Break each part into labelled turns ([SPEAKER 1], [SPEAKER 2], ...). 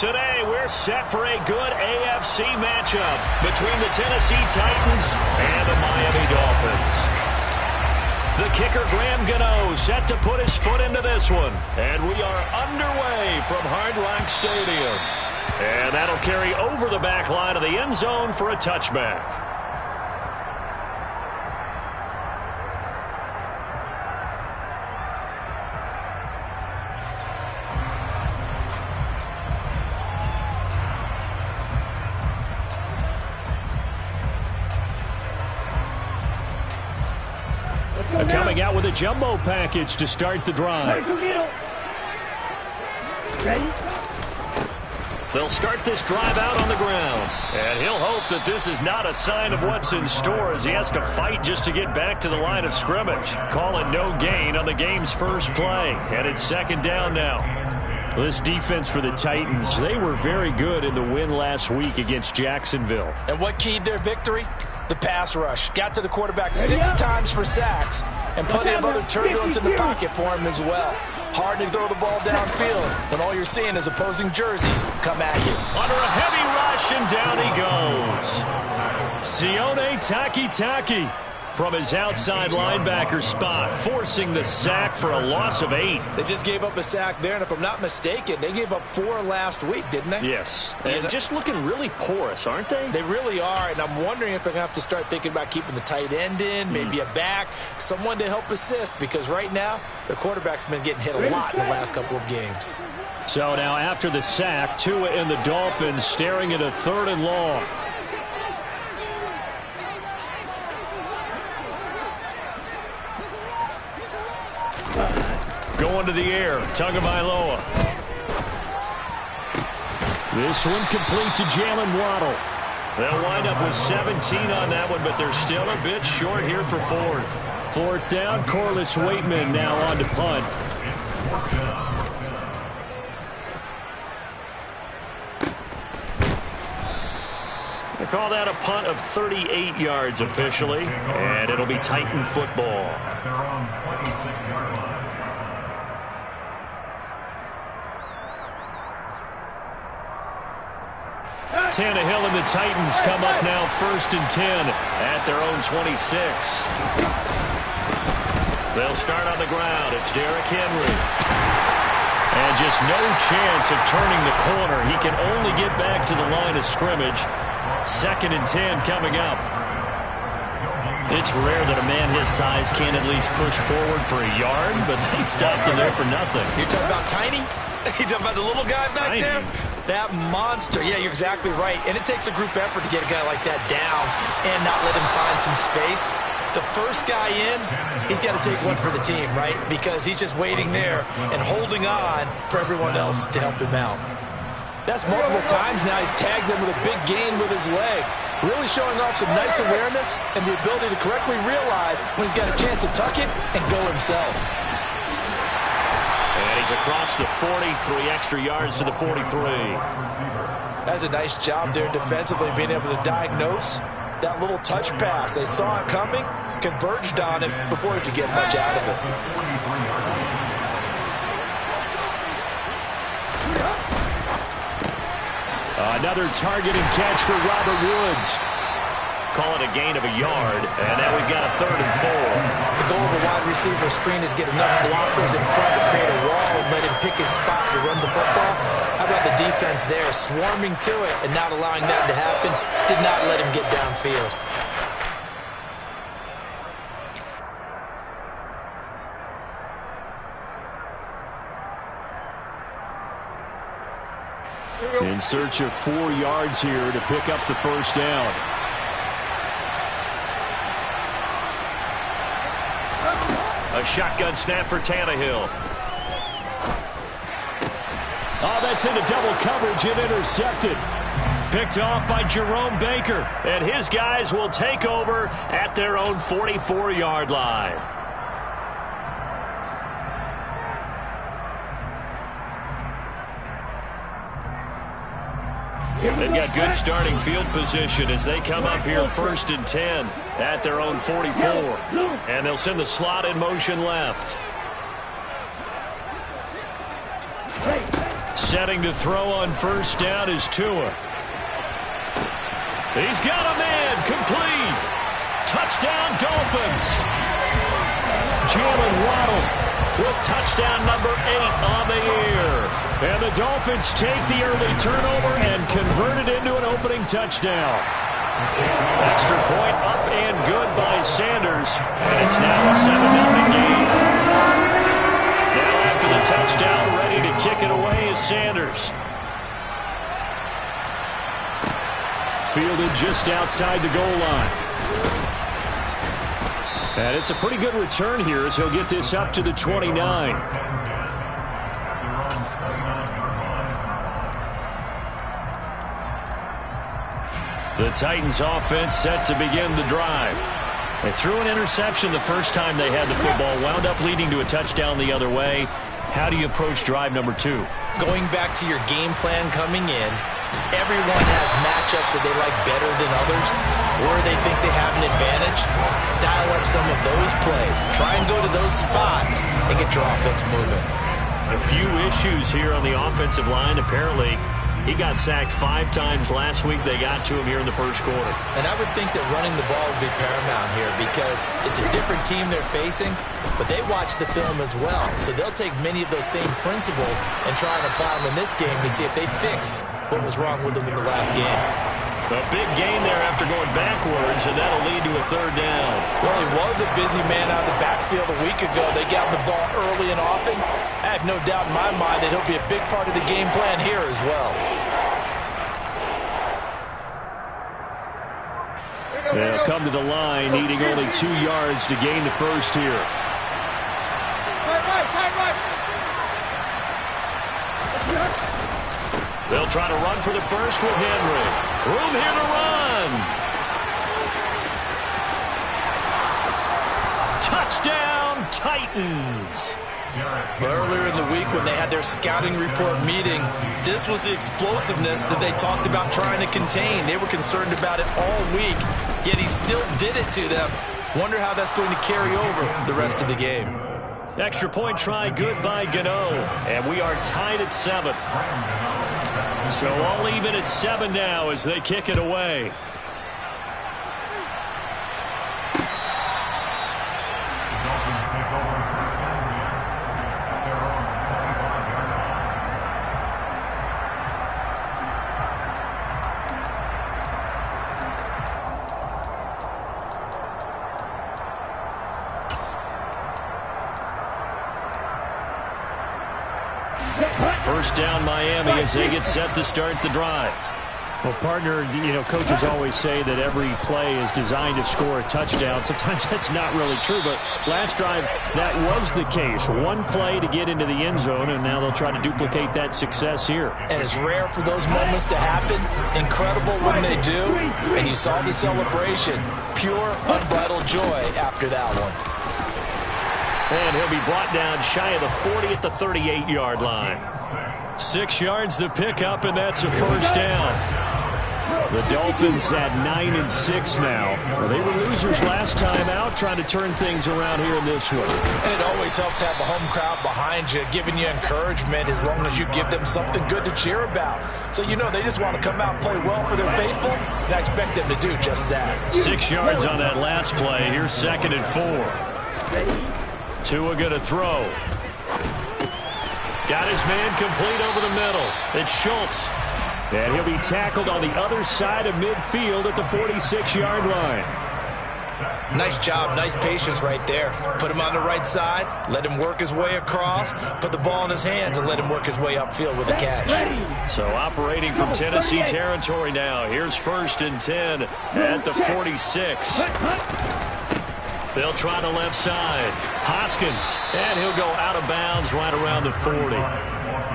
[SPEAKER 1] Today, we're set for a good AFC matchup between the Tennessee Titans and the Miami Dolphins. The kicker, Graham Gano, set to put his foot into this one. And we are underway from Hard Rock Stadium. And that'll carry over the back line of the end zone for a touchback. Coming out with a jumbo package to start the drive.
[SPEAKER 2] Ready?
[SPEAKER 1] They'll start this drive out on the ground. And he'll hope that this is not a sign of what's in store as he has to fight just to get back to the line of scrimmage. Call it no gain on the game's first play. And it's second down now. This defense for the Titans, they were very good in the win last week against Jacksonville.
[SPEAKER 3] And what keyed their victory? The pass rush. Got to the quarterback 6 times for sacks, and plenty of other turbulence in the pocket for him as well. Hard to throw the ball downfield when all you're seeing is opposing jerseys come at you.
[SPEAKER 1] Under a heavy rush, and down he goes. Sione Takitaki from his outside linebacker spot, forcing the sack for a loss of 8.
[SPEAKER 3] They just gave up a sack there, and if I'm not mistaken, they gave up 4 last week, didn't they?
[SPEAKER 1] Yes, and just looking really porous, aren't they?
[SPEAKER 3] They really are, and I'm wondering if they're going to have to start thinking about keeping the tight end in, maybe a back, someone to help assist, because right now, their quarterback's been getting hit a lot in the last couple of games.
[SPEAKER 1] So now after the sack, Tua and the Dolphins staring at a 3rd and long. Going to the air, Tagovailoa. This one complete to Jalen Waddle. They'll wind up with 17 on that one, but they're still a bit short here for 4th. 4th down, Corliss Waitman now on to punt. They call that a punt of 38 yards officially, and it'll be Titan football. Tannehill and the Titans come up now 1st and 10 at their own 26. They'll start on the ground. It's Derrick Henry. And just no chance of turning the corner. He can only get back to the line of scrimmage. 2nd and 10 coming up. It's rare that a man his size can't at least push forward for a yard, but they stopped him there for nothing.
[SPEAKER 3] You're talking about Tiny? You're talking about the little guy back
[SPEAKER 1] Tiny.
[SPEAKER 3] there? That monster. Yeah, you're exactly right. And it takes a group effort to get a guy like that down and not let him find some space. The first guy in, he's got to take one for the team, right? Because he's just waiting there and holding on for everyone else to help him out. That's multiple times now. He's tagged them with a big gain with his legs. Really showing off some nice awareness and the ability to correctly realize when he's got a chance to tuck it and go himself.
[SPEAKER 1] And he's across the 40, 3 extra yards to the 43.
[SPEAKER 3] That's a nice job there defensively, being able to diagnose that little touch pass. They saw it coming, converged on it before he could get much out of it.
[SPEAKER 1] Another target and catch for Robert Woods. Call it a gain of a yard, and now we've got a 3rd and 4.
[SPEAKER 3] The goal of a wide receiver screen is get enough blockers in front to create a wall and let him pick his spot to run the football. How about the defense there, swarming to it and not allowing that to happen? Did not let him get downfield.
[SPEAKER 1] In search of 4 yards here to pick up the 1st down. A shotgun snap for Tannehill. Oh, that's into double coverage and intercepted. Picked off by Jerome Baker. And his guys will take over at their own 44-yard line. They've got good starting field position as they come up here 1st and 10 at their own 44. And they'll send the slot in motion left. Setting to throw on first down is Tua. He's got a man, complete. Touchdown, Dolphins. Jalen Waddle with touchdown number 8 on the year. And the Dolphins take the early turnover and convert it into an opening touchdown. Extra point up and good by Sanders. And it's now a 7-0 game. Now after the touchdown, ready to kick it away is Sanders. Fielded just outside the goal line. And it's a pretty good return here as he'll get this up to the 29. The Titans offense set to begin the drive. They threw an interception the first time they had the football, wound up leading to a touchdown the other way. How do you approach drive number 2?
[SPEAKER 3] Going back to your game plan coming in, everyone has matchups that they like better than others, or they think they have an advantage. Dial up some of those plays. Try and go to those spots and get your offense moving.
[SPEAKER 1] A few issues here on the offensive line. Apparently, he got sacked 5 times last week. They got to him here in the first quarter.
[SPEAKER 3] And I would think that running the ball would be paramount here because it's a different team they're facing, but they watch the film as well. So they'll take many of those same principles and try and apply them in this game to see if they fixed what was wrong with them in the last game.
[SPEAKER 1] A big gain there after going backwards, and that'll lead to a 3rd down.
[SPEAKER 3] Well, he was a busy man out of the backfield a week ago. They got him the ball early and often. I have no doubt in my mind that he'll be a big part of the game plan here as well.
[SPEAKER 1] They'll come to the line, needing only 2 yards to gain the first here. They'll try to run for the first with Henry. Room here to run. Touchdown, Titans.
[SPEAKER 3] Earlier in the week when they had their scouting report meeting, this was the explosiveness that they talked about trying to contain. They were concerned about it all week, yet he still did it to them. Wonder how that's going to carry over the rest of the game.
[SPEAKER 1] Extra point try, good by Gano. And we are tied at 7. So all even at 7 now as they kick it away. First down Miami as they get set to start the drive. Well, partner, coaches always say that every play is designed to score a touchdown. Sometimes that's not really true, but last drive, that was the case. One play to get into the end zone, and now they'll try to duplicate that success here.
[SPEAKER 3] And it's rare for those moments to happen. Incredible when they do. And you saw the celebration. Pure, unbridled joy after that one.
[SPEAKER 1] And he'll be brought down shy of the 40 at the 38-yard line. 6 yards the pickup, and that's a first down. The Dolphins at 9-6 now. Well, they were losers last time out, trying to turn things around here in this one.
[SPEAKER 3] And it always helps to have a home crowd behind you, giving you encouragement as long as you give them something good to cheer about. So they just want to come out and play well for their faithful, and I expect them to do just that.
[SPEAKER 1] 6 yards on that last play. Here's 2nd and 4. Tua going to throw. Got his man complete over the middle. It's Schultz. And he'll be tackled on the other side of midfield at the 46-yard line.
[SPEAKER 3] Nice job, nice patience right there. Put him on the right side, let him work his way across, put the ball in his hands, and let him work his way upfield with a catch.
[SPEAKER 1] So operating from Tennessee territory now. Here's 1st and 10 at the 46. They'll try the left side. Hoskins, and he'll go out of bounds right around the 40.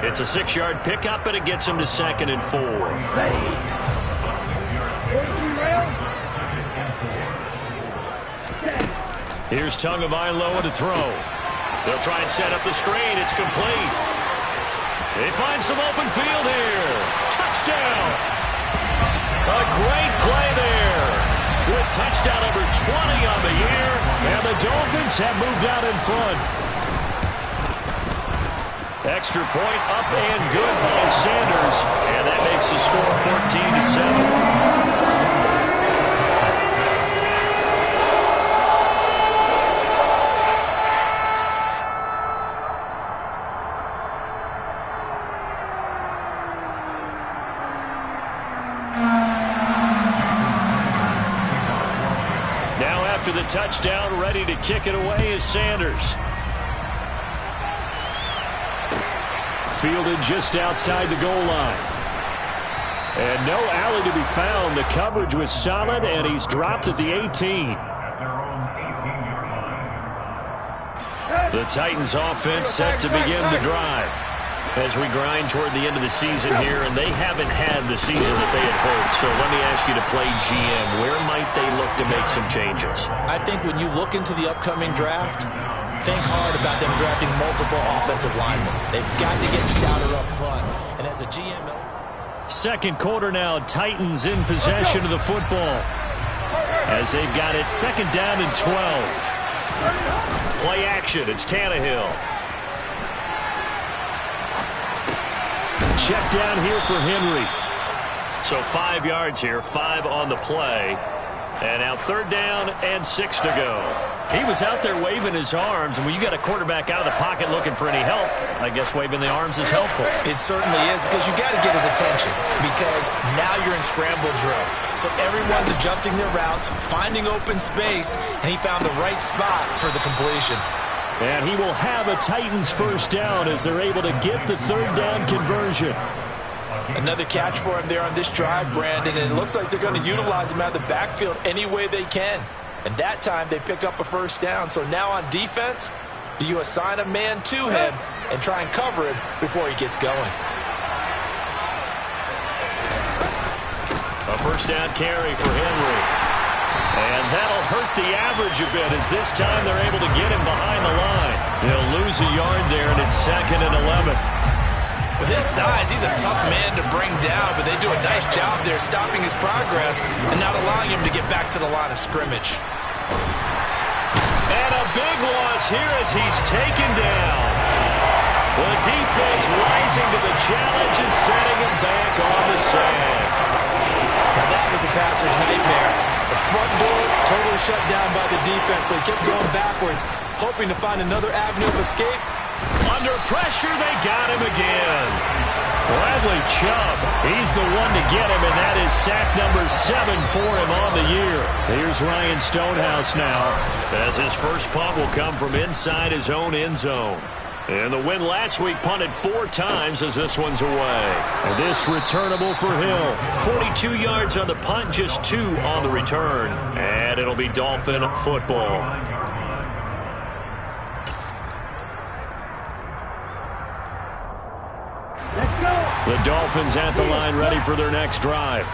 [SPEAKER 1] It's a 6-yard pickup, and it gets him to 2nd and 4. Here's Tagovailoa to throw. They'll try and set up the screen. It's complete. They find some open field here. Touchdown. A great play there. With touchdown number 20 on the year, and the Dolphins have moved out in front. Extra point up and good by Sanders. And that makes the score 14-7. Now after the touchdown, ready to kick it away is Sanders. Fielded just outside the goal line. And no alley to be found. The coverage was solid, and he's dropped at the 18. The Titans offense set to begin the drive as we grind toward the end of the season here, and they haven't had the season that they had hoped. So let me ask you to play GM. Where might they look to make some changes?
[SPEAKER 3] I think when you look into the upcoming draft, think hard about them drafting multiple offensive linemen. They've got to get stouter up front. And as a GM...
[SPEAKER 1] Second quarter now, Titans in possession of the football as they've got it second down and 12. Play action, it's Tannehill. Check down here for Henry. So 5 yards here, 5 on the play. And now third down and 6 to go. He was out there waving his arms, and when you got a quarterback out of the pocket looking for any help, I guess waving the arms is helpful.
[SPEAKER 3] It certainly is, because you got to get his attention, because now you're in scramble drill. So everyone's adjusting their routes, finding open space, and he found the right spot for the completion.
[SPEAKER 1] And he will have a Titans first down as they're able to get the third down conversion.
[SPEAKER 3] Another catch for him there on this drive, Brandon, and it looks like they're going to utilize him out of the backfield any way they can. And that time they pick up a first down. So now on defense, do you assign a man to him and try and cover him before he gets going?
[SPEAKER 1] A first down carry for Henry. And that'll hurt the average a bit as this time they're able to get him behind the line. They'll lose a yard there, and it's 2nd and 11.
[SPEAKER 3] With his size, he's a tough man to bring down, but they do a nice job there stopping his progress and not allowing him to get back to the line of scrimmage.
[SPEAKER 1] And a big loss here as he's taken down. The defense rising to the challenge and setting him back on the sand.
[SPEAKER 3] Now that was a passer's nightmare. The front door totally shut down by the defense, so he kept going backwards, hoping to find another avenue of escape.
[SPEAKER 1] Under pressure, they got him again. Bradley Chubb, he's the one to get him, and that is sack number 7 for him on the year. Here's Ryan Stonehouse now, as his first punt will come from inside his own end zone. And the win last week punted 4 times as this one's away. And this returnable for Hill. 42 yards on the punt, just 2 on the return. And it'll be Dolphin football. The Dolphins at the line ready for their next drive.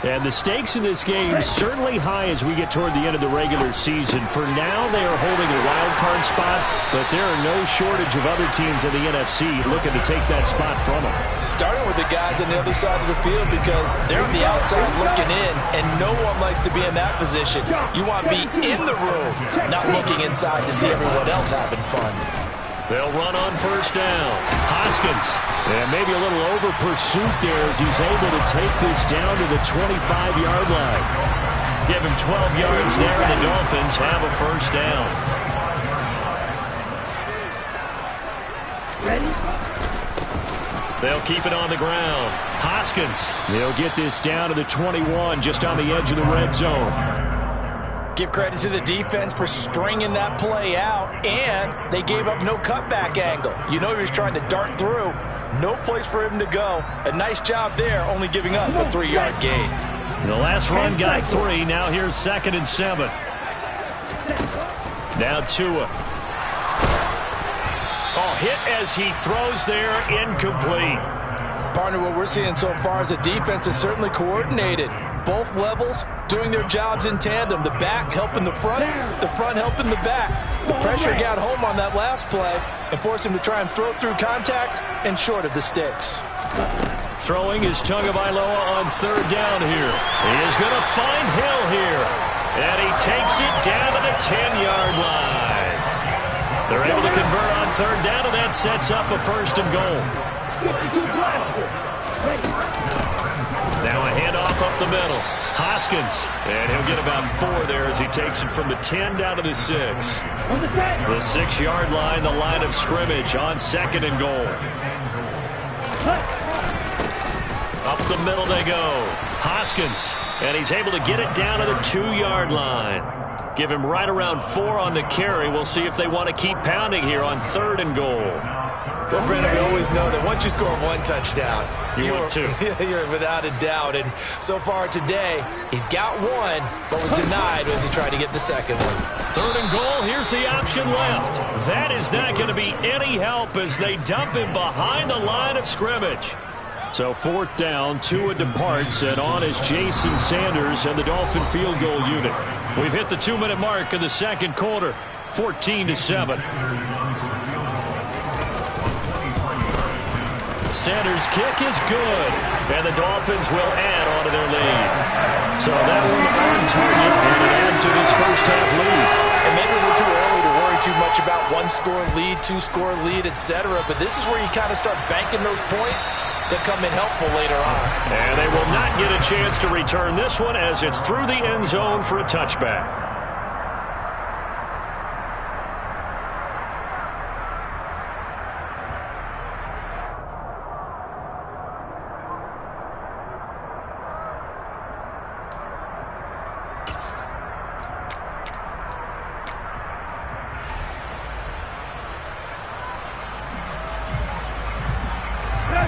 [SPEAKER 1] And the stakes in this game certainly high as we get toward the end of the regular season. For now, they are holding a wild card spot, but there are no shortage of other teams in the NFC looking to take that spot from them.
[SPEAKER 3] Starting with the guys on the other side of the field, because they're on the outside looking in, and no one likes to be in that position. You want to be in the room, not looking inside to see everyone else having fun.
[SPEAKER 1] They'll run on first down. Hoskins. And maybe a little over pursuit there as he's able to take this down to the 25-yard line. Give him 12 yards there, and the Dolphins have a first down. They'll keep it on the ground. Hoskins. He'll get this down to the 21, just on the edge of the red zone.
[SPEAKER 3] Give credit to the defense for stringing that play out, and they gave up no cutback angle. You know he was trying to dart through. No place for him to go. A nice job there, only giving up a 3-yard gain.
[SPEAKER 1] The last run got 3. Now here's 2nd and 7. Now Tua. Oh, hit as he throws there, incomplete.
[SPEAKER 3] Partner, what we're seeing so far is the defense is certainly coordinated. Both levels doing their jobs in tandem. The back helping the front helping the back. The pressure got home on that last play and forced him to try and throw through contact and short of the sticks.
[SPEAKER 1] Throwing is Tagovailoa on third down here. He is going to find Hill here. And he takes it down to the 10-yard line. They're able to convert on third down, and that sets up a first and goal. Now a handoff up the middle. Hoskins, and he'll get about 4 there as he takes it from the 10 down to the 6. The 6-yard line, the line of scrimmage on second and goal. Up the middle they go. Hoskins, and he's able to get it down to the 2-yard line. Give him right around 4 on the carry. We'll see if they want to keep pounding here on third and goal.
[SPEAKER 3] Well, Brandon, we always know that once you score 1 touchdown,
[SPEAKER 1] you're
[SPEAKER 3] without a doubt. And so far today, he's got 1, but was denied as he tried to get the second one.
[SPEAKER 1] Third and goal, here's the option left. That is not going to be any help as they dump him behind the line of scrimmage. So fourth down, Tua departs, and on is Jason Sanders and the Dolphin field goal unit. We've hit the 2-minute mark of the second quarter, 14-7. Sanders' kick is good, and the Dolphins will add on to their lead. So that one on target, and it adds to this first-half lead.
[SPEAKER 3] And maybe we're too early to worry too much about 1-score lead, 2-score lead, etc. But this is where you kind of start banking those points that come in helpful later on.
[SPEAKER 1] And they will not get a chance to return this one as it's through the end zone for a touchback.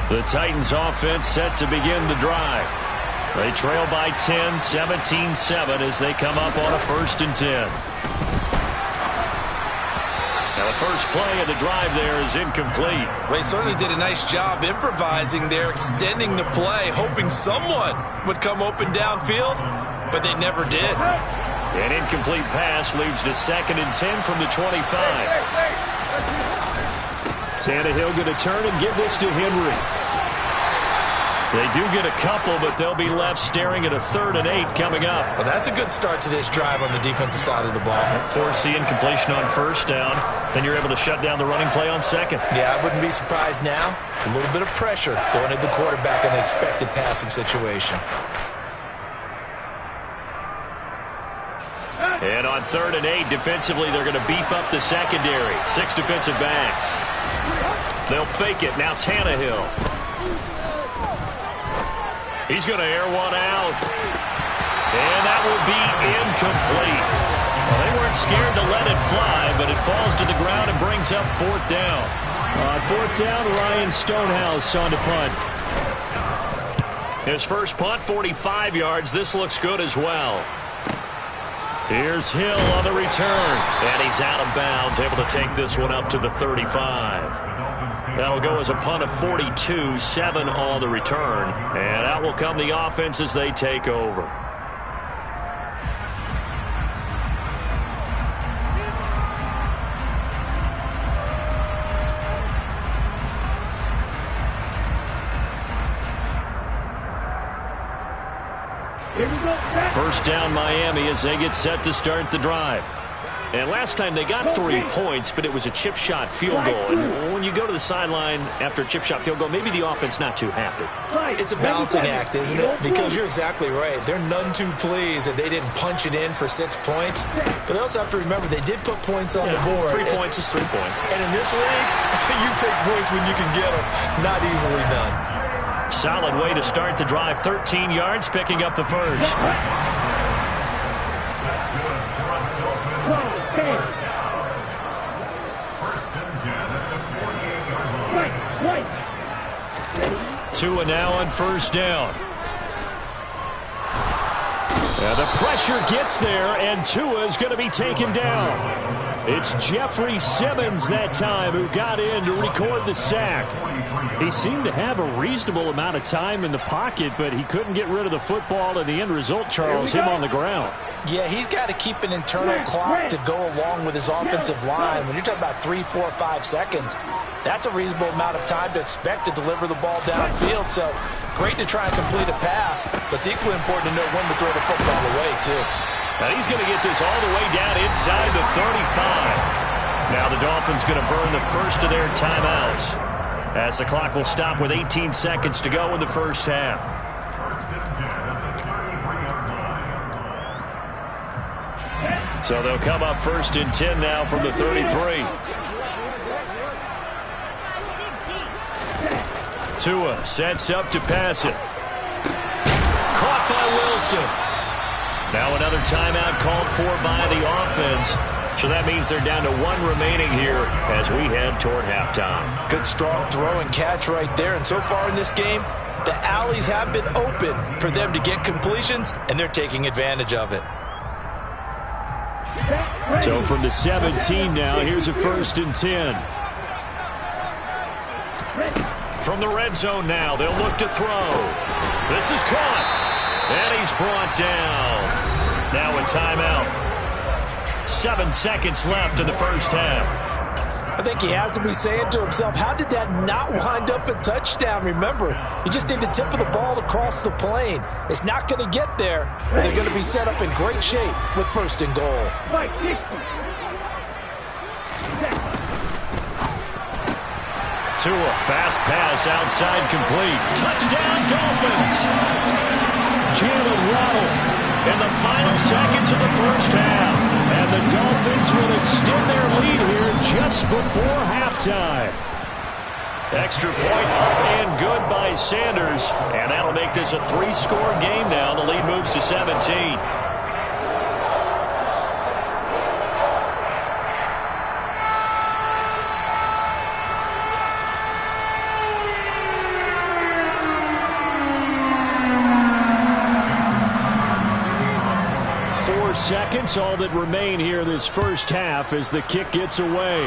[SPEAKER 1] The Titans offense set to begin the drive. They trail by 10, 17-7 as they come up on a 1st and 10. Now the first play of the drive there is incomplete.
[SPEAKER 3] Well, he certainly did a nice job improvising there, extending the play, hoping someone would come open downfield, but they never did.
[SPEAKER 1] An incomplete pass leads to 2nd and 10 from the 25. Tannehill going to turn and give this to Henry. They do get a couple, but they'll be left staring at a 3rd and 8 coming up.
[SPEAKER 3] Well, that's a good start to this drive on the defensive side of the ball.
[SPEAKER 1] Force the incompletion on 1st down. Then you're able to shut down the running play on 2nd.
[SPEAKER 3] Yeah, I wouldn't be surprised now. A little bit of pressure going at the quarterback in an expected passing situation.
[SPEAKER 1] And on 3rd and 8, defensively, they're going to beef up the secondary. 6 defensive backs. They'll fake it. Now Tannehill. He's going to air one out. And that will be incomplete. Well, they weren't scared to let it fly, but it falls to the ground and brings up 4th down. On 4th down, Ryan Stonehouse on to punt. His first punt, 45 yards. This looks good as well. Here's Hill on the return, and he's out of bounds, able to take this one up to the 35. That'll go as a punt of 42, 7 on the return, and out will come the offense as they take over. First down Miami as they get set to start the drive. And last time they got 3 points, but it was a chip shot field goal. And when you go to the sideline after a chip shot field goal, maybe the offense not too happy.
[SPEAKER 3] It's a balancing act, isn't it? Because you're exactly right. They're none too pleased that they didn't punch it in for 6 points. But they also have to remember they did put points on the board.
[SPEAKER 1] 3 points is 3 points.
[SPEAKER 3] And in this league, you take points when you can get them. Not easily done.
[SPEAKER 1] Solid way to start the drive. 13 yards, picking up the first. Tua now on 1st down. The pressure gets there, and Tua is going to be taken down. It's Jeffrey Simmons that time who got in to record the sack. He seemed to have a reasonable amount of time in the pocket, but he couldn't get rid of the football, and the end result, Charles, him on the ground.
[SPEAKER 2] Yeah, he's got to keep an internal clock to go along with his offensive line. When you're talking about 3, 4, 5 seconds, that's a reasonable amount of time to expect to deliver the ball downfield. So great to try and complete a pass, but it's equally important to know when to throw the football away, too.
[SPEAKER 1] Now he's going to get this all the way down inside the 35. Now the Dolphins going to burn the first of their timeouts as the clock will stop with 18 seconds to go in the first half. So they'll come up first and 10 now from the 33. Tua sets up to pass it. Caught by Wilson. Now another timeout called for by the offense. So that means they're down to 1 remaining here as we head toward halftime.
[SPEAKER 2] Good strong throw and catch right there. And so far in this game, the alleys have been open for them to get completions, and they're taking advantage of it.
[SPEAKER 1] So from the 17 now, here's a first and 10. From the red zone now, they'll look to throw. This is caught. And he's brought down. Now a timeout. 7 seconds left in the first half.
[SPEAKER 2] I think he has to be saying to himself, how did that not wind up a touchdown? Remember, you just need the tip of the ball to cross the plane. It's not going to get there, but they're going to be set up in great shape with first and goal.
[SPEAKER 1] Tua, fast pass outside complete. Touchdown Dolphins! Jalen Waddle in the final seconds of the first half. And the Dolphins will extend their lead here just before halftime. Extra point up and good by Sanders. And that'll make this a 3-score game now. The lead moves to 17. 4 seconds, all that remain here this first half as the kick gets away.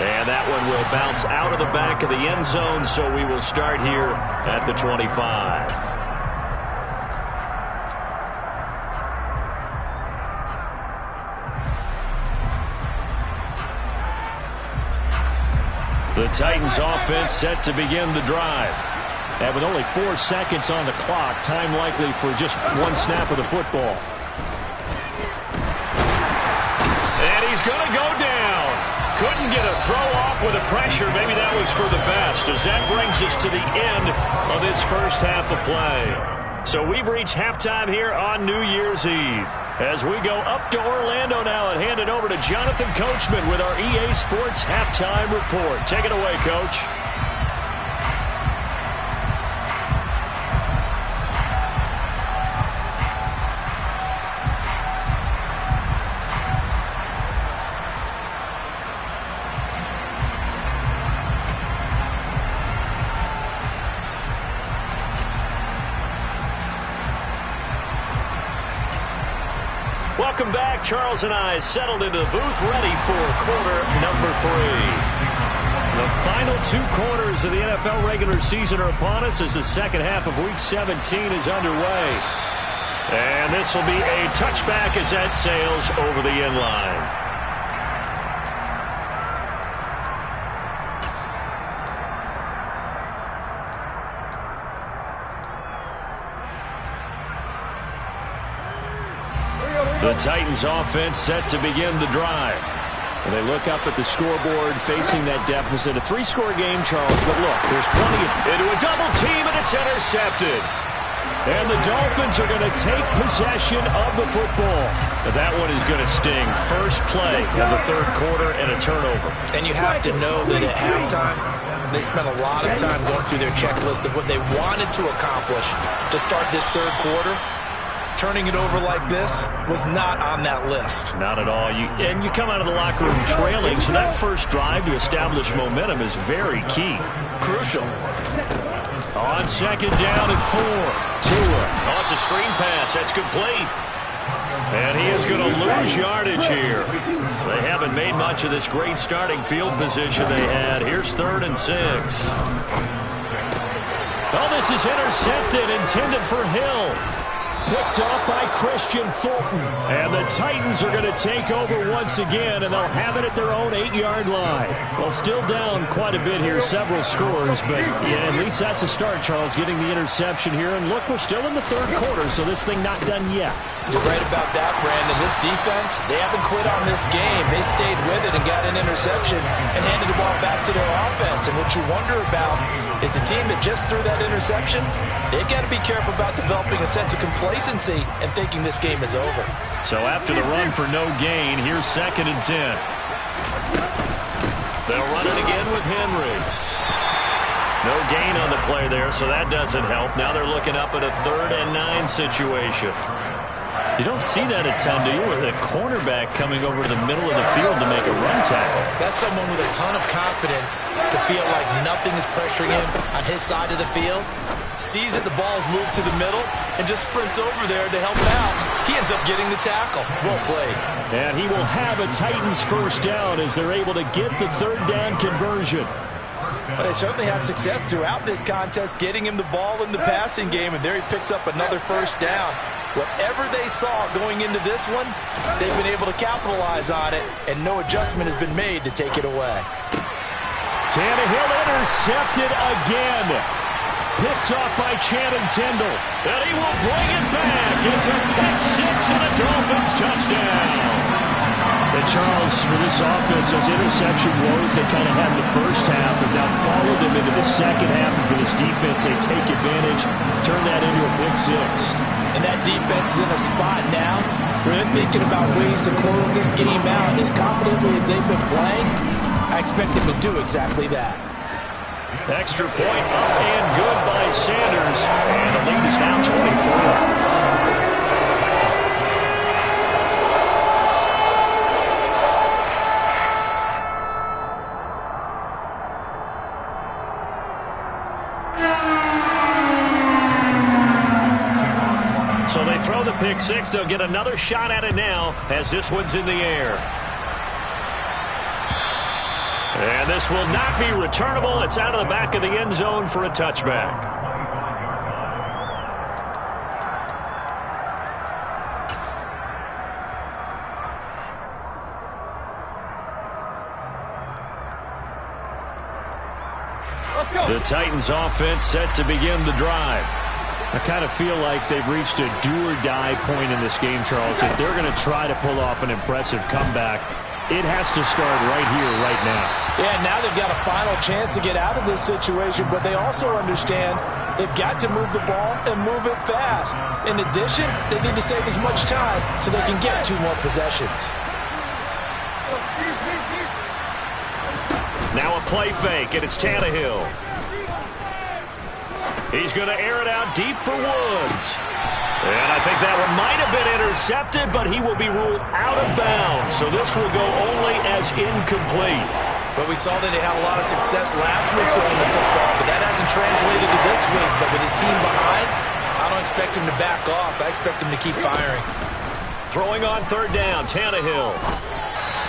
[SPEAKER 1] And that one will bounce out of the back of the end zone, so we will start here at the 25. The Titans offense set to begin the drive. And with only 4 seconds on the clock, time likely for just 1 snap of the football. And he's going to go down. Couldn't get a throw off with the pressure. Maybe that was for the best, as that brings us to the end of this first half of play. So we've reached halftime here on New Year's Eve. As we go up to Orlando now and hand it over to Jonathan Coachman with our EA Sports Halftime Report. Take it away, Coach. Welcome back. Charles and I settled into the booth ready for quarter number 3. The final 2 quarters of the NFL regular season are upon us as the second half of Week 17 is underway. And this will be a touchback as that sails over the end line. The Titans offense set to begin the drive. And they look up at the scoreboard facing that deficit. A 3-score game, Charles, but look, there's plenty of... Into a double team, and it's intercepted. And the Dolphins are going to take possession of the football. But that one is going to sting. First play of the third quarter and a turnover.
[SPEAKER 2] And you have to know that at halftime, they spent a lot of time going through their checklist of what they wanted to accomplish to start this third quarter. Turning it over like this was not on that list.
[SPEAKER 1] Not at all. And you come out of the locker room trailing, so that first drive to establish momentum is very key.
[SPEAKER 2] Crucial.
[SPEAKER 1] On second down and 4. Tua. Oh, it's a screen pass. That's complete. And he is going to lose yardage here. They haven't made much of this great starting field position they had. Here's 3rd and 6. Oh, this is intercepted, intended for Hill. picked off by Christian Fulton. And the Titans are going to take over once again, and they'll have it at their own 8-yard line. Well, still down quite a bit here, several scores, but yeah, at least that's a start, Charles, getting the interception here. And look, we're still in the third quarter, so this thing not done yet.
[SPEAKER 2] You're right about that, Brandon. This defense, they haven't quit on this game. They stayed with it and got an interception and handed the ball back to their offense. And what you wonder about is the team that just threw that interception, they've got to be careful about developing a sense of complacency and thinking this game is over.
[SPEAKER 1] So after the run for no gain, here's 2nd and 10. They'll run it again with Henry. No gain on the play there, so that doesn't help. Now they're looking up at a 3rd and 9 situation. You don't see that a ton, do you? With a cornerback coming over to the middle of the field to make a run tackle.
[SPEAKER 2] That's someone with a ton of confidence to feel like nothing is pressuring him on his side of the field. Sees that the ball's moved to the middle and just sprints over there to help out. He ends up getting the tackle. Well played.
[SPEAKER 1] And he will have a Titans first down as they're able to get the 3rd down conversion.
[SPEAKER 2] But they certainly had success throughout this contest getting him the ball in the passing game, and there he picks up another first down. Whatever they saw going into this one, they've been able to capitalize on it, and no adjustment has been made to take it away.
[SPEAKER 1] Tannehill intercepted again. Picked off by Channing Tindall. And he will bring it back. It's a pick 6 and a Dolphins touchdown. And Charles, for this offense, those interception woes they kind of had in the first half have now followed them into the second half. And for this defense, they take advantage, turn that into a pick 6.
[SPEAKER 2] And that defense is in a spot now where they're thinking about ways to close this game out. And as confidently as they've been playing, I expect them to do exactly that.
[SPEAKER 1] Extra point up and good by Sanders. And the lead is now 24. So they throw the pick 6. They'll get another shot at it now as this one's in the air. And this will not be returnable. It's out of the back of the end zone for a touchback. The Titans offense set to begin the drive. I kind of feel like they've reached a do-or-die point in this game, Charles. If they're going to try to pull off an impressive comeback, it has to start right here, right now.
[SPEAKER 2] Yeah, now they've got a final chance to get out of this situation, but they also understand they've got to move the ball and move it fast. In addition, they need to save as much time so they can get 2 more possessions.
[SPEAKER 1] Now a play fake, and it's Tannehill. He's going to air it out deep for Woods. And I think that one might have been intercepted, but he will be ruled out of bounds. So this will go only as incomplete.
[SPEAKER 2] But we saw that they had a lot of success last week throwing the football, but that hasn't translated to this week. But with his team behind, I don't expect him to back off. I expect him to keep firing.
[SPEAKER 1] Throwing on 3rd down, Tannehill.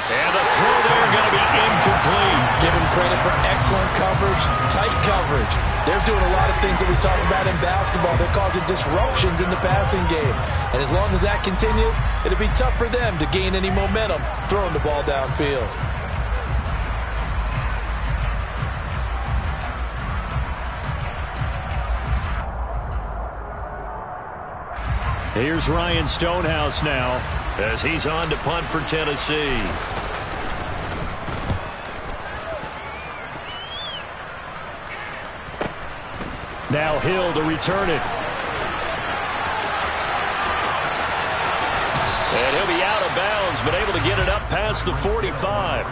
[SPEAKER 1] And the throw there going to be incomplete.
[SPEAKER 2] Give him credit for excellent coverage, tight coverage. They're doing a lot of things that we talk about in basketball. They're causing disruptions in the passing game. And as long as that continues, it'll be tough for them to gain any momentum throwing the ball downfield.
[SPEAKER 1] Here's Ryan Stonehouse now as he's on to punt for Tennessee. Now Hill to return it. And he'll be out of bounds, but able to get it up past the 45.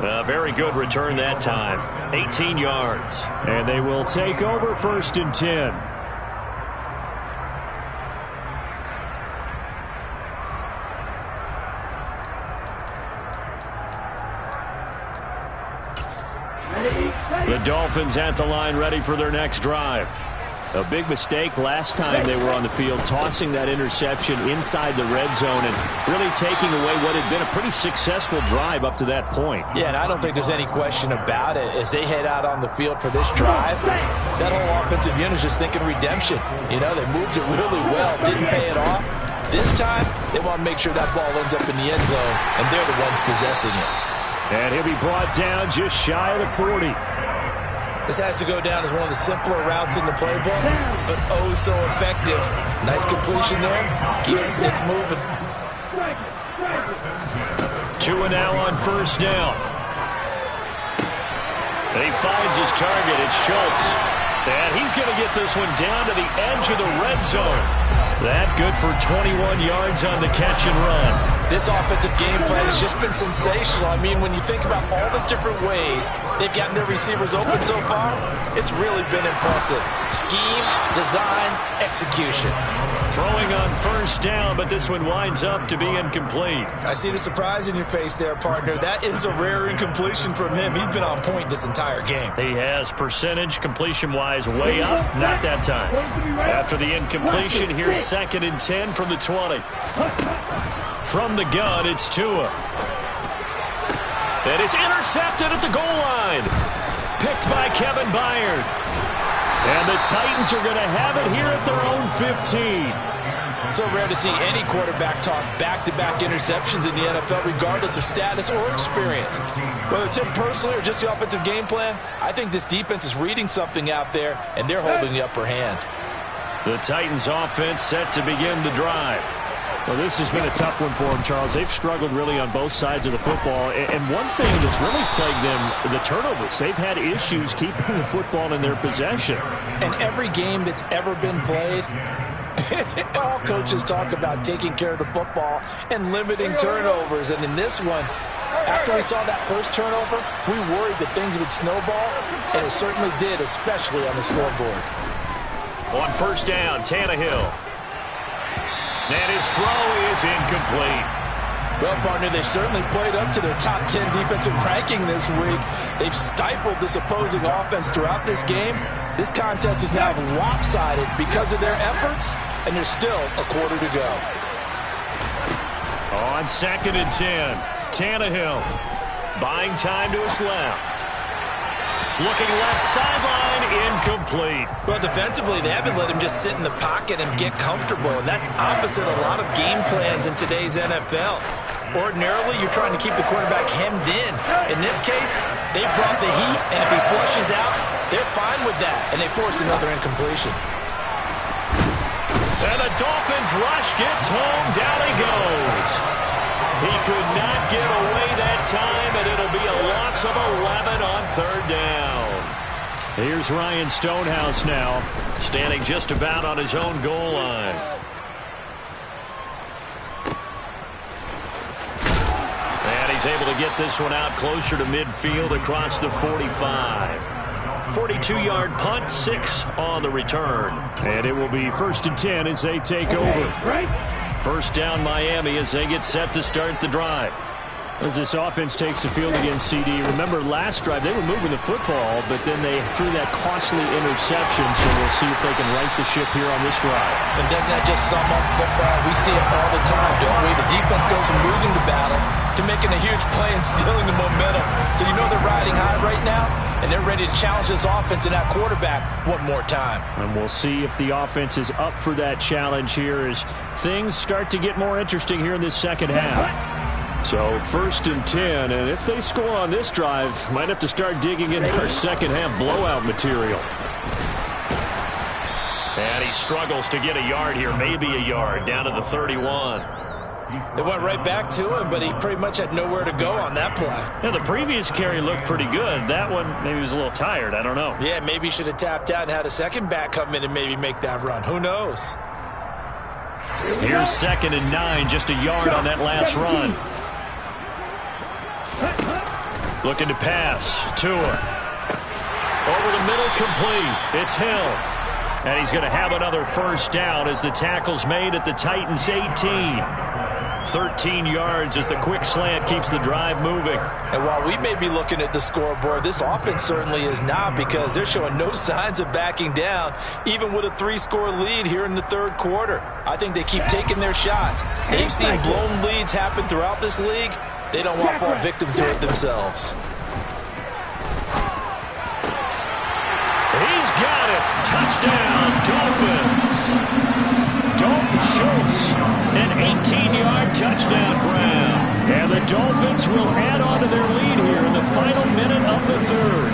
[SPEAKER 1] A very good return that time. 18 yards. And they will take over 1st and 10. The Dolphins at the line ready for their next drive. A big mistake last time they were on the field, tossing that interception inside the red zone and really taking away what had been a pretty successful drive up to that point.
[SPEAKER 2] Yeah, and I don't think there's any question about it. As they head out on the field for this drive, that whole offensive unit is just thinking redemption. You know, they moved it really well, didn't pay it off. This time, they want to make sure that ball ends up in the end zone, and they're the ones possessing it.
[SPEAKER 1] And he'll be brought down just shy of the 40.
[SPEAKER 3] This has to go down as one of the simpler routes in the playbook, but oh so effective. Nice completion there. Keeps the sticks moving.
[SPEAKER 1] Tua now on first down. And he finds his target. It's Schultz. And he's going to get this one down to the edge of the red zone. That good for 21 yards on the catch and run.
[SPEAKER 2] This offensive game plan has just been sensational. I mean, when you think about all the different ways they've gotten their receivers open so far, it's really been impressive. Scheme, design, execution.
[SPEAKER 1] Throwing on first down, but this one winds up to be incomplete.
[SPEAKER 3] I see the surprise in your face there, partner. That is a rare incompletion from him. He's been on point this entire game.
[SPEAKER 1] He has percentage completion-wise way up. Not that time. After the incompletion, here's 2nd and 10 from the 20. From the gun, it's Tua. And it's intercepted at the goal line. Picked by Kevin Byard. And the Titans are going to have it here at their own 15.
[SPEAKER 2] So rare to see any quarterback toss back-to-back interceptions in the NFL, regardless of status or experience. Whether it's him personally or just the offensive game plan, I think this defense is reading something out there, and they're holding the upper hand.
[SPEAKER 1] The Titans offense set to begin the drive. Well, this has been a tough one for them, Charles. They've struggled really on both sides of the football. And one thing that's really plagued them, the turnovers. They've had issues keeping the football in their possession.
[SPEAKER 2] And every game that's ever been played, all coaches talk about taking care of the football and limiting turnovers. And in this one, after we saw that first turnover, we worried that things would snowball, and it certainly did, especially on the scoreboard.
[SPEAKER 1] On first down, Tannehill. And his throw is incomplete.
[SPEAKER 2] Well, partner, they've certainly played up to their top 10 defensive ranking this week. They've stifled this opposing offense throughout this game. This contest is now lopsided because of their efforts, and there's still a quarter to go.
[SPEAKER 1] On 2nd and 10, Tannehill buying time to his left. Looking left sideline, incomplete.
[SPEAKER 3] Well, defensively, they haven't let him just sit in the pocket and get comfortable, and that's opposite a lot of game plans in today's NFL. Ordinarily, you're trying to keep the quarterback hemmed in. In this case, they brought the heat, and if he flushes out, they're fine with that, and they force another incompletion.
[SPEAKER 1] And the Dolphins rush gets home. Down he goes. He could not get away that time, and it'll be a loss of 11 on 3rd down. Here's Ryan Stonehouse now, standing just about on his own goal line. And he's able to get this one out closer to midfield across the 45. 42-yard punt, 6 on the return. And it will be 1st and 10 as they take over. First down Miami as they get set to start the drive. As this offense takes the field against CD. Remember last drive they were moving the football, but then they threw that costly interception, so we'll see if they can right the ship here on this drive.
[SPEAKER 2] And doesn't that just sum up football? We see it all the time, don't we? The defense goes from losing the battle to making a huge play and stealing the momentum. So you know they're riding high right now, and they're ready to challenge this offense and that quarterback one more time.
[SPEAKER 1] And we'll see if the offense is up for that challenge here as things start to get more interesting here in this second half. So 1st and 10, and if they score on this drive, might have to start digging into our second half blowout material. And he struggles to get a yard here, maybe a yard, down to the 31.
[SPEAKER 3] They went right back to him, but he pretty much had nowhere to go on that play.
[SPEAKER 1] Yeah, the previous carry looked pretty good. That one, maybe he was a little tired. I don't know.
[SPEAKER 3] Yeah, maybe he should have tapped out and had a second back come in and maybe make that run. Who knows?
[SPEAKER 1] Here's 2nd and 9, just a yard on that last run. Looking to pass. Tua. Over the middle, complete. It's Hill. And he's going to have another first down as the tackle's made at the Titans' 18. 13 yards as the quick slant keeps the drive moving.
[SPEAKER 2] And while we may be looking at the scoreboard, this offense certainly is not, because they're showing no signs of backing down, even with a 3-score lead here in the third quarter. I think they keep taking their shots. They've seen blown leads happen throughout this league. They don't want to fall victim to it themselves.
[SPEAKER 1] He's got it. Touchdown, Dolphins. Dalton Schultz, an 18-yard touchdown grab. And the Dolphins will add on to their lead here in the final minute of the third.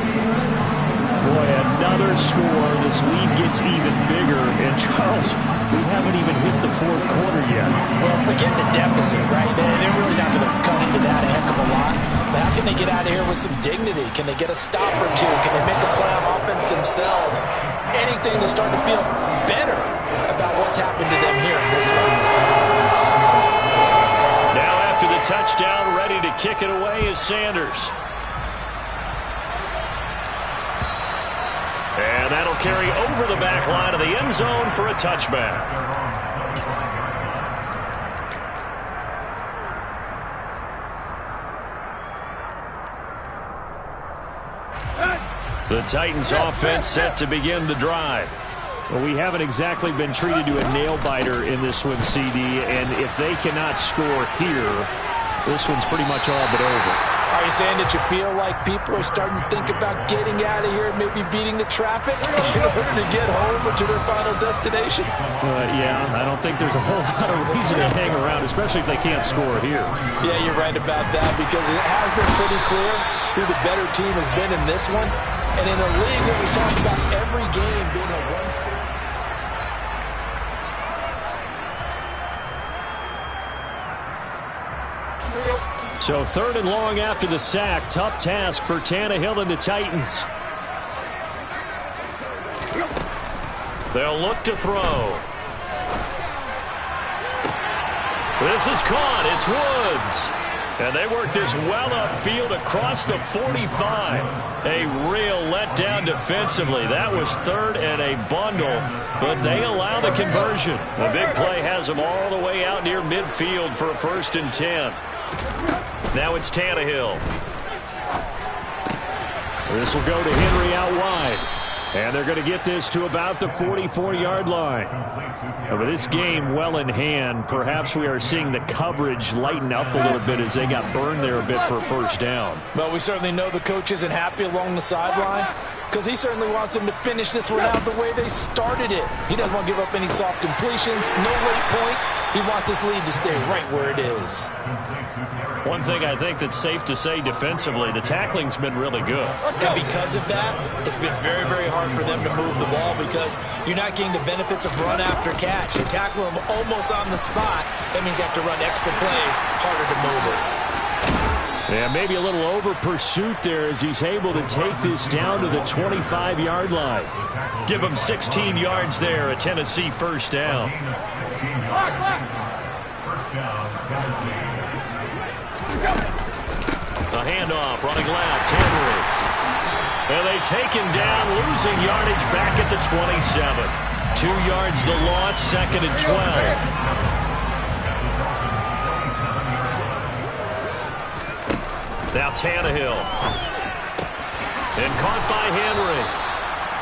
[SPEAKER 1] Boy, another score. This lead gets even bigger. And, Charles, we haven't even hit the fourth quarter yet.
[SPEAKER 2] Well, forget the deficit, right? They're really not going to cut into that a heck of a lot. But how can they get out of here with some dignity? Can they get a stop or two? Can they make a play on offense themselves? Anything to start to feel better about what's happened to them here in this one.
[SPEAKER 1] Now after the touchdown, ready to kick it away is Sanders. And that'll carry over the back line of the end zone for a touchback. The Titans offense set to begin the drive. Well, we haven't exactly been treated to a nail-biter in this one, CD, and if they cannot score here, this one's pretty much all but over.
[SPEAKER 2] Are you saying that you feel like people are starting to think about getting out of here and maybe beating the traffic in order to get home or to their final destination?
[SPEAKER 1] Yeah, I don't think there's a whole lot of reason to hang around, especially if they can't score here.
[SPEAKER 2] Yeah, you're right about that, because it has been pretty clear who the better team has been in this one. And in a league where we talk about every game being a one-score.
[SPEAKER 1] So third and long after the sack. Tough task for Tannehill and the Titans. They'll look to throw. This is caught. It's Woods. And they work this well upfield across the 45. A real letdown defensively. That was third and a bundle, but they allow the conversion. The big play has them all the way out near midfield for a 1st and 10. Now it's Tannehill. This will go to Henry out wide. And they're going to get this to about the 44-yard line. Over this game well in hand, perhaps we are seeing the coverage lighten up a little bit as they got burned there a bit for a 1st down.
[SPEAKER 2] But we certainly know the coach isn't happy along the sideline, because he certainly wants them to finish this one out the way they started it. He doesn't want to give up any soft completions, no late points. He wants his lead to stay right where it is.
[SPEAKER 1] One thing I think that's safe to say defensively, the tackling's been really good.
[SPEAKER 2] And because of that, it's been very, very hard for them to move the ball, because you're not getting the benefits of run after catch. You tackle them almost on the spot. That means you have to run extra plays, harder to move it.
[SPEAKER 1] Yeah, maybe a little over pursuit there as he's able to take this down to the 25-yard line. Give him 16 yards there, a Tennessee 1st down. The handoff, running left, Henry. And they take him down, losing yardage back at the 27. 2 yards the loss, 2nd and 12. Now Tannehill. And caught by Henry.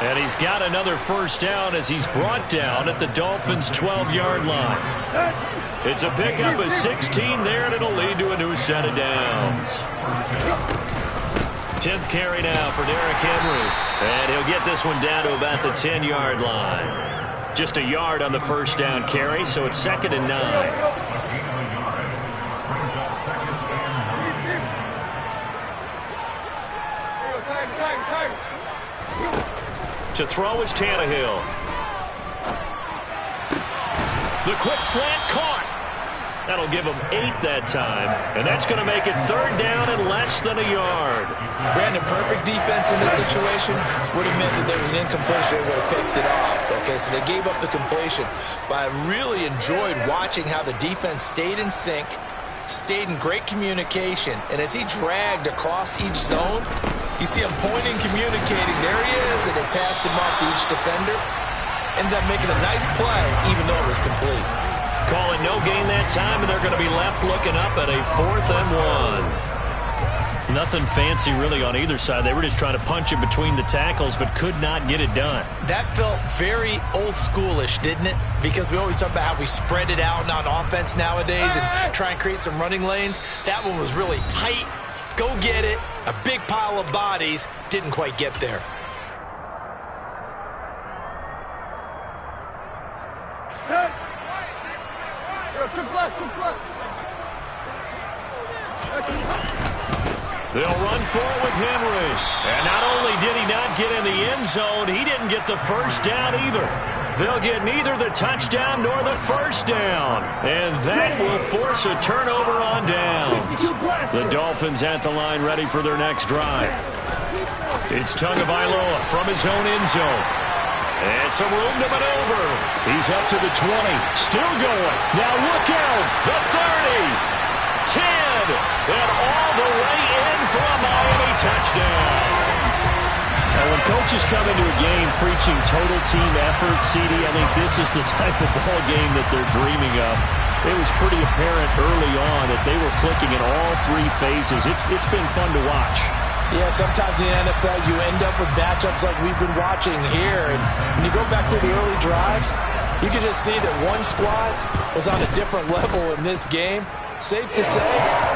[SPEAKER 1] And he's got another 1st down as he's brought down at the Dolphins' 12-yard line. It's a pickup of 16 there, and it'll lead to a new set of downs. 10th carry now for Derrick Henry. And he'll get this one down to about the 10-yard line. Just a yard on the 1st down carry, so it's 2nd and 9. To throw is Tannehill. The quick slant caught. That'll give him 8 that time. And that's going to make it 3rd down and less than a yard.
[SPEAKER 2] Brandon, perfect defense in this situation would have meant that there was an incompletion. They would have picked it off. Okay, so they gave up the completion. But I really enjoyed watching how the defense stayed in sync, stayed in great communication. And as he dragged across each zone, you see him pointing, communicating. There he is, and they passed him off to each defender. Ended up making a nice play, even though it was complete.
[SPEAKER 1] Call it no gain that time, and they're going to be left looking up at a 4th and 1. Nothing fancy really on either side. They were just trying to punch it between the tackles, but could not get it done.
[SPEAKER 2] That felt very old schoolish, didn't it? Because we always talk about how we spread it out on offense nowadays and try and create some running lanes. That one was really tight. Go get it. A big pile of bodies. Didn't quite get there.
[SPEAKER 1] They'll run forward with Henry. And not only did he not get in the end zone, he didn't get the first down either. They'll get neither the touchdown nor the first down. And that will force a turnover on downs. The Dolphins at the line ready for their next drive. It's Tagovailoa from his own end zone. And some room to maneuver. He's up to the 20. Still going. Now look out. The 30. 10, and all the way in for a Miami touchdown.
[SPEAKER 4] And when coaches come into a game preaching total team effort, CD, I think this is the type of ball game that they're dreaming of. It was pretty apparent early on that they were clicking in all 3 phases. It's been fun to watch.
[SPEAKER 2] Yeah, sometimes in the NFL you end up with matchups like we've been watching here. And when you go back to the early drives, you can just see that one squad was on a different level in this game. Safe to say,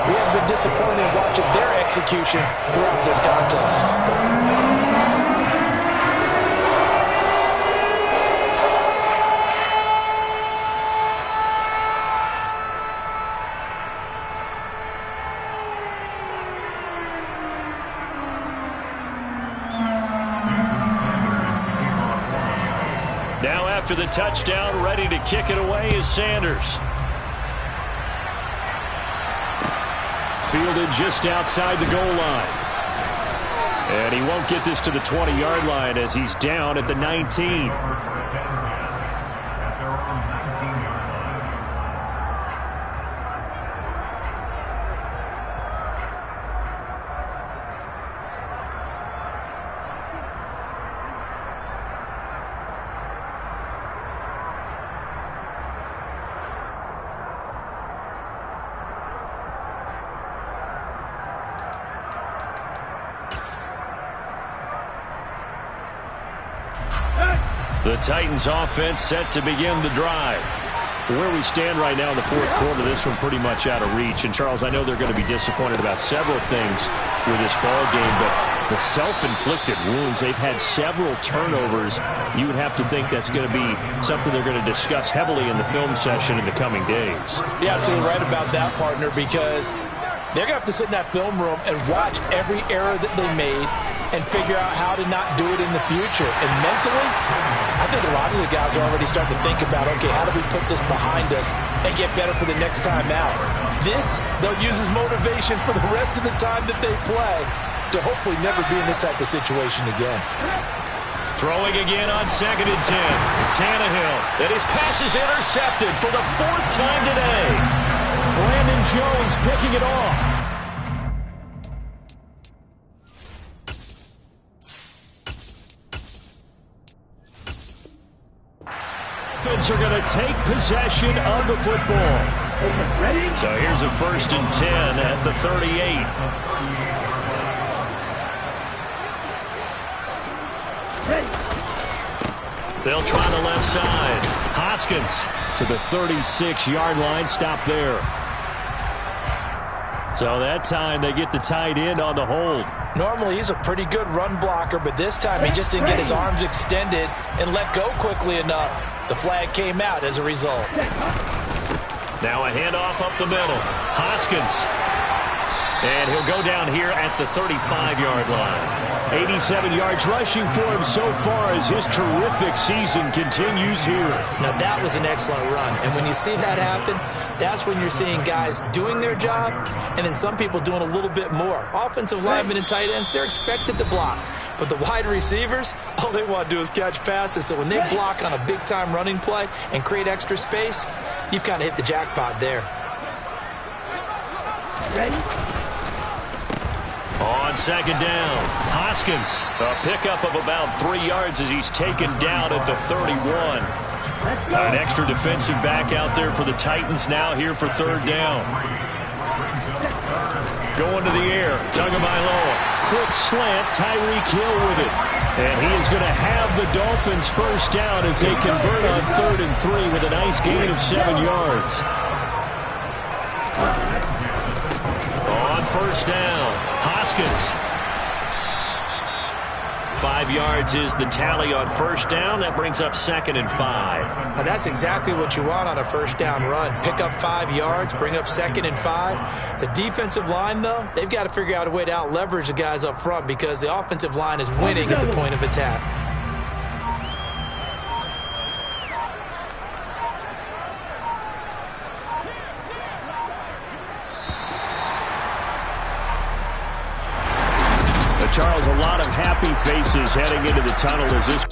[SPEAKER 2] we have been disappointed in watching their execution throughout this contest.
[SPEAKER 1] Now after the touchdown, ready to kick it away is Sanders. Fielded just outside the goal line. And he won't get this to the 20-yard line as he's down at the 19. The Titans offense set to begin the drive. Where we stand right now in the 4th quarter, this one pretty much out of reach. And, Charles, I know they're going to be disappointed about several things with this ball game, but the self-inflicted wounds, they've had several turnovers. You would have to think that's going to be something they're going to discuss heavily in the film session in the coming days.
[SPEAKER 2] You're absolutely right about that, partner, because they're going to have to sit in that film room and watch every error that they made and figure out how to not do it in the future. And mentally, I think a lot of the guys are already starting to think about, okay, how do we put this behind us and get better for the next time out? This, they'll use as motivation for the rest of the time that they play to hopefully never be in this type of situation again.
[SPEAKER 1] Throwing again on 2nd and 10. Tannehill, and his pass is intercepted for the 4th time today. Brandon Jones picking it off. Are going to take possession of the football. So here's a 1st and 10 at the 38. They'll try the left side. Hoskins
[SPEAKER 4] to the 36-yard line. Stop there.
[SPEAKER 1] So that time they get the tight end on the hold.
[SPEAKER 2] Normally he's a pretty good run blocker, but this time he just didn't get his arms extended and let go quickly enough. The flag came out as a result.
[SPEAKER 1] Now a handoff up the middle. Hoskins. And he'll go down here at the 35-yard line.
[SPEAKER 4] 87 yards rushing for him so far as his terrific season continues here.
[SPEAKER 2] Now that was an excellent run. And when you see that happen, that's when you're seeing guys doing their job and then some people doing a little bit more. Offensive linemen and tight ends, they're expected to block. But the wide receivers, all they want to do is catch passes. So when they block on a big-time running play and create extra space, you've kind of hit the jackpot there.
[SPEAKER 1] Ready? On 2nd down, Hoskins, a pickup of about 3 yards as he's taken down at the 31. An extra defensive back out there for the Titans now here for third down. Going to the air. Tagovailoa.
[SPEAKER 4] Quick slant. Tyreek Hill with it. And he is going to have the Dolphins first down as they convert on 3rd and 3 with a nice gain of 7 yards.
[SPEAKER 1] On first down, Hoskins. 5 yards is the tally on first down. That brings up 2nd and 5.
[SPEAKER 2] Now that's exactly what you want on a first down run. Pick up 5 yards, bring up 2nd and 5. The defensive line, though, they've got to figure out a way to out-leverage the guys up front because the offensive line is winning at the point of attack.
[SPEAKER 4] Charles, a lot of happy faces heading into the tunnel as this